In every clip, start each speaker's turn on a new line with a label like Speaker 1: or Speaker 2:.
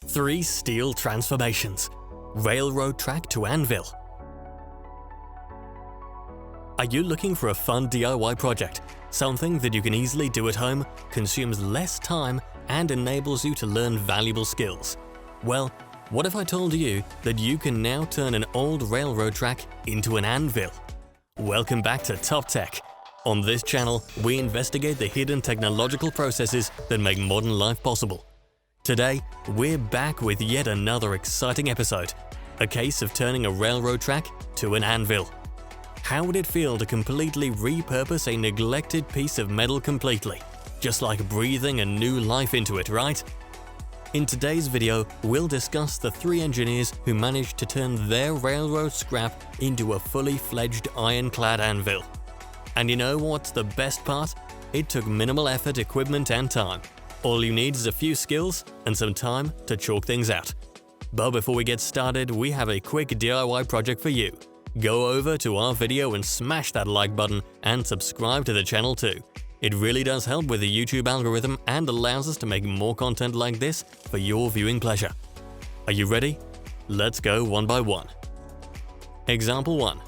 Speaker 1: 3 steel transformations. Railroad track to anvil. Are you looking for a fun DIY project? Something that you can easily do at home, consumes less time, and enables you to learn valuable skills? Well, what if I told you that you can now turn an old railroad track into an anvil? Welcome back to Top Tech. On this channel, we investigate the hidden technological processes that make modern life possible. Today, we're back with yet another exciting episode, a case of turning a railroad track to an anvil. How would it feel to completely repurpose a neglected piece of metal completely? Just like breathing a new life into it, right? In today's video, we'll discuss the 3 engineers who managed to turn their railroad scrap into a fully fledged ironclad anvil. And you know what's the best part? It took minimal effort, equipment, and time. All you need is a few skills and some time to chalk things out. But before we get started, we have a quick DIY project for you. Go over to our video and smash that like button and subscribe to the channel too. It really does help with the YouTube algorithm and allows us to make more content like this for your viewing pleasure. Are you ready? Let's go one by one. Example 1.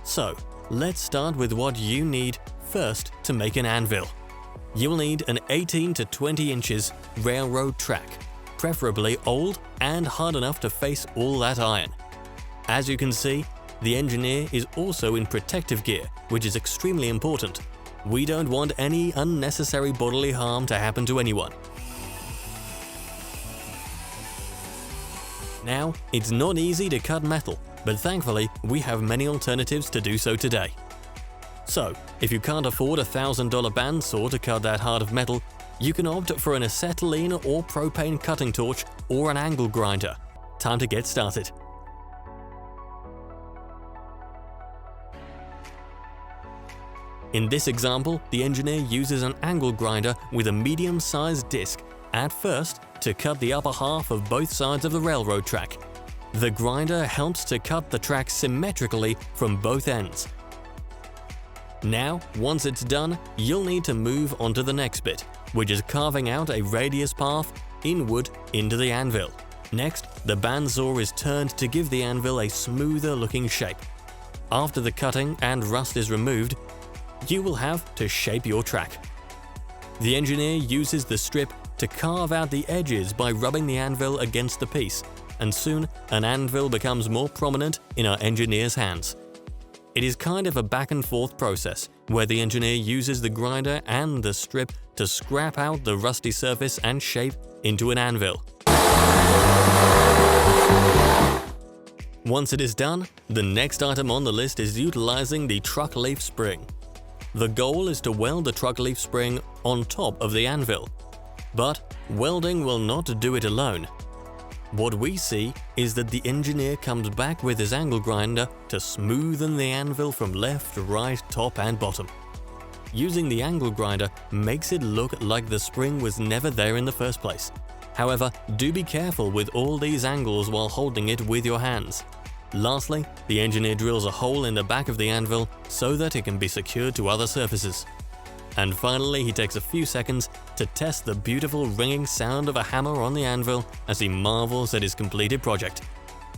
Speaker 1: So, let's start with what you need first to make an anvil. You'll need an 18 to 20 inches railroad track, preferably old and hard enough to face all that iron. As you can see, the engineer is also in protective gear, which is extremely important. We don't want any unnecessary bodily harm to happen to anyone. Now, it's not easy to cut metal, but thankfully, we have many alternatives to do so today. So, if you can't afford a $1,000 bandsaw to cut that hard of metal, you can opt for an acetylene or propane cutting torch or an angle grinder. Time to get started. In this example, the engineer uses an angle grinder with a medium-sized disc at first to cut the upper half of both sides of the railroad track. The grinder helps to cut the track symmetrically from both ends. Now, once it's done, you'll need to move on to the next bit, which is carving out a radius path inward into the anvil. Next, the bandsaw is turned to give the anvil a smoother looking shape. After the cutting and rust is removed, you will have to shape your track. The engineer uses the strip to carve out the edges by rubbing the anvil against the piece, and soon an anvil becomes more prominent in our engineer's hands. It is kind of a back and forth process, where the engineer uses the grinder and the strip to scrap out the rusty surface and shape into an anvil. Once it is done, the next item on the list is utilizing the truck leaf spring. The goal is to weld the truck leaf spring on top of the anvil. But welding will not do it alone. What we see is that the engineer comes back with his angle grinder to smoothen the anvil from left, right, top and bottom. Using the angle grinder makes it look like the spring was never there in the first place. However, do be careful with all these angles while holding it with your hands. Lastly, the engineer drills a hole in the back of the anvil so that it can be secured to other surfaces. And finally, he takes a few seconds to test the beautiful ringing sound of a hammer on the anvil as he marvels at his completed project.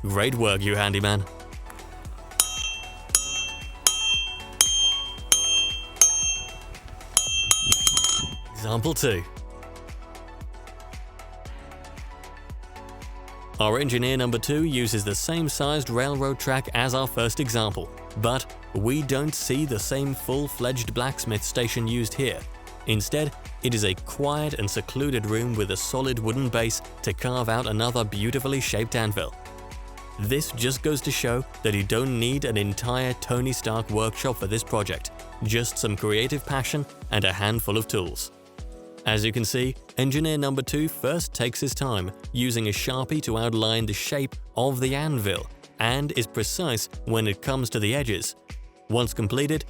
Speaker 1: Great work, you handyman! Example 2. Our engineer number 2 uses the same sized railroad track as our first example, but we don't see the same full-fledged blacksmith station used here. Instead, it is a quiet and secluded room with a solid wooden base to carve out another beautifully shaped anvil. This just goes to show that you don't need an entire Tony Stark workshop for this project, just some creative passion and a handful of tools. As you can see, engineer number 2 first takes his time, using a Sharpie to outline the shape of the anvil and is precise when it comes to the edges. Once completed,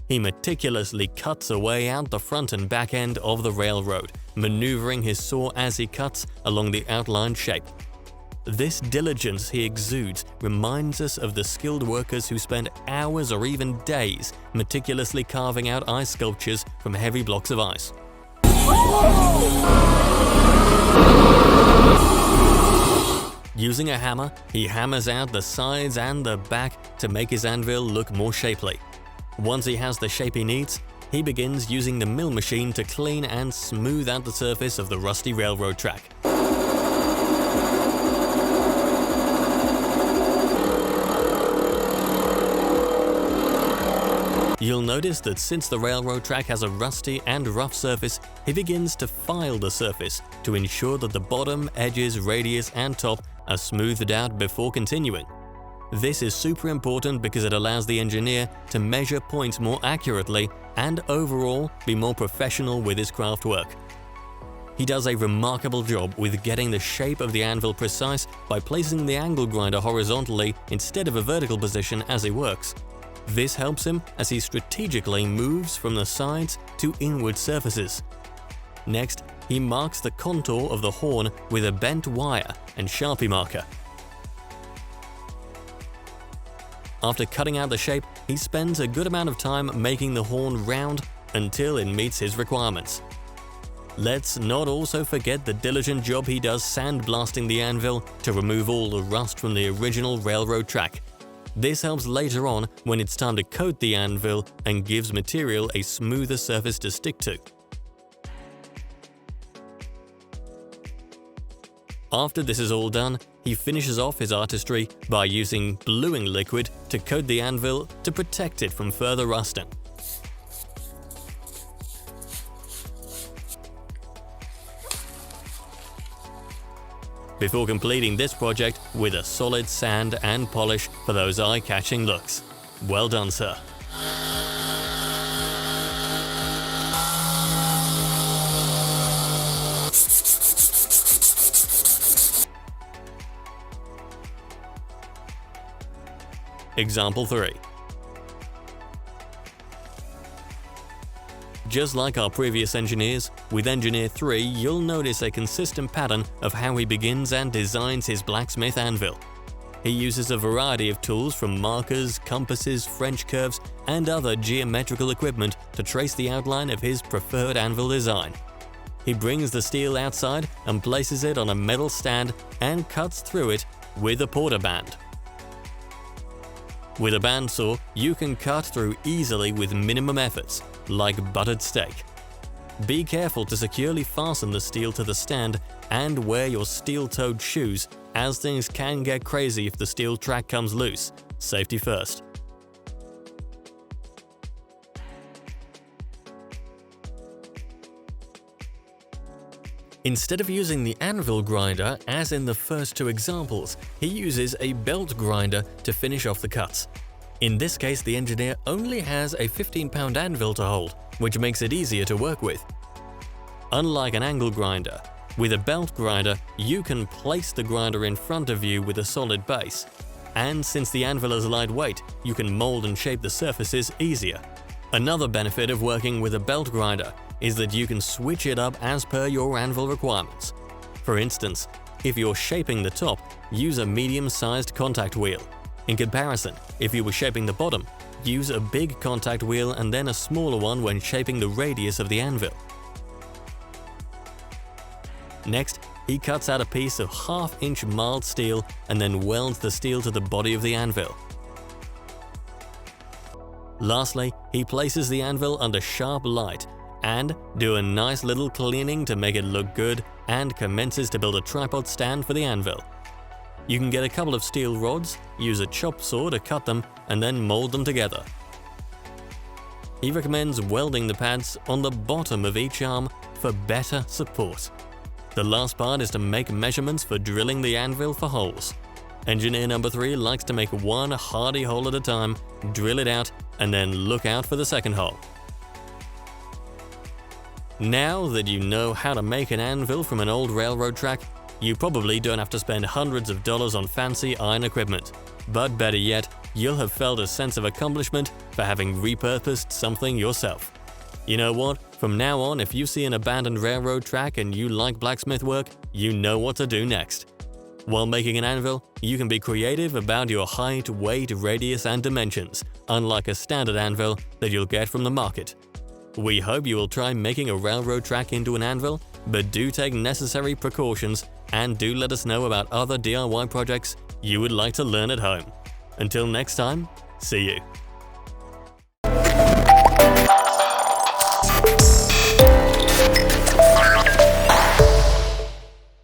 Speaker 1: he meticulously cuts away out the front and back end of the railroad, maneuvering his saw as he cuts along the outlined shape. This diligence he exudes reminds us of the skilled workers who spend hours or even days meticulously carving out ice sculptures from heavy blocks of ice. Using a hammer, he hammers out the sides and the back to make his anvil look more shapely. Once he has the shape he needs, he begins using the mill machine to clean and smooth out the surface of the rusty railroad track. You'll notice that since the railroad track has a rusty and rough surface, he begins to file the surface to ensure that the bottom, edges, radius, and top are smoothed out before continuing. This is super important because it allows the engineer to measure points more accurately and overall be more professional with his craft work. He does a remarkable job with getting the shape of the anvil precise by placing the angle grinder horizontally instead of a vertical position as he works. This helps him as he strategically moves from the sides to inward surfaces. Next, he marks the contour of the horn with a bent wire and Sharpie marker. After cutting out the shape, he spends a good amount of time making the horn round until it meets his requirements. Let's not also forget the diligent job he does sandblasting the anvil to remove all the rust from the original railroad track. This helps later on when it's time to coat the anvil and gives material a smoother surface to stick to. After this is all done, he finishes off his artistry by using bluing liquid to coat the anvil to protect it from further rusting. Before completing this project with a solid sand and polish for those eye-catching looks. Well done, sir. Example 3. Just like our previous engineers, with Engineer 3 you'll notice a consistent pattern of how he begins and designs his blacksmith anvil. He uses a variety of tools from markers, compasses, French curves, and other geometrical equipment to trace the outline of his preferred anvil design. He brings the steel outside and places it on a metal stand and cuts through it with a porter band. With a bandsaw, you can cut through easily with minimum efforts, like buttered steak. Be careful to securely fasten the steel to the stand and wear your steel-toed shoes, as things can get crazy if the steel track comes loose. Safety first. Instead of using the anvil grinder, as in the first two examples, he uses a belt grinder to finish off the cuts. In this case, the engineer only has a 15-pound anvil to hold, which makes it easier to work with. Unlike an angle grinder, with a belt grinder, you can place the grinder in front of you with a solid base. And since the anvil is lightweight, you can mold and shape the surfaces easier. Another benefit of working with a belt grinder is that you can switch it up as per your anvil requirements. For instance, if you're shaping the top, use a medium-sized contact wheel. In comparison, if you were shaping the bottom, use a big contact wheel and then a smaller one when shaping the radius of the anvil. Next, he cuts out a piece of 1/2-inch mild steel and then welds the steel to the body of the anvil. Lastly, he places the anvil under sharp light and do a nice little cleaning to make it look good and commences to build a tripod stand for the anvil. You can get a couple of steel rods, use a chop saw to cut them, and then mold them together. He recommends welding the pads on the bottom of each arm for better support. The last part is to make measurements for drilling the anvil for holes. Engineer number 3 likes to make one hardy hole at a time, drill it out, and then look out for the second hole. Now that you know how to make an anvil from an old railroad track, you probably don't have to spend hundreds of dollars on fancy iron equipment. But better yet, you'll have felt a sense of accomplishment for having repurposed something yourself. You know what? From now on, if you see an abandoned railroad track and you like blacksmith work, you know what to do next. While making an anvil, you can be creative about your height, weight, radius, and dimensions, unlike a standard anvil that you'll get from the market. We hope you will try making a railroad track into an anvil, but do take necessary precautions and do let us know about other DIY projects you would like to learn at home. Until next time, see you.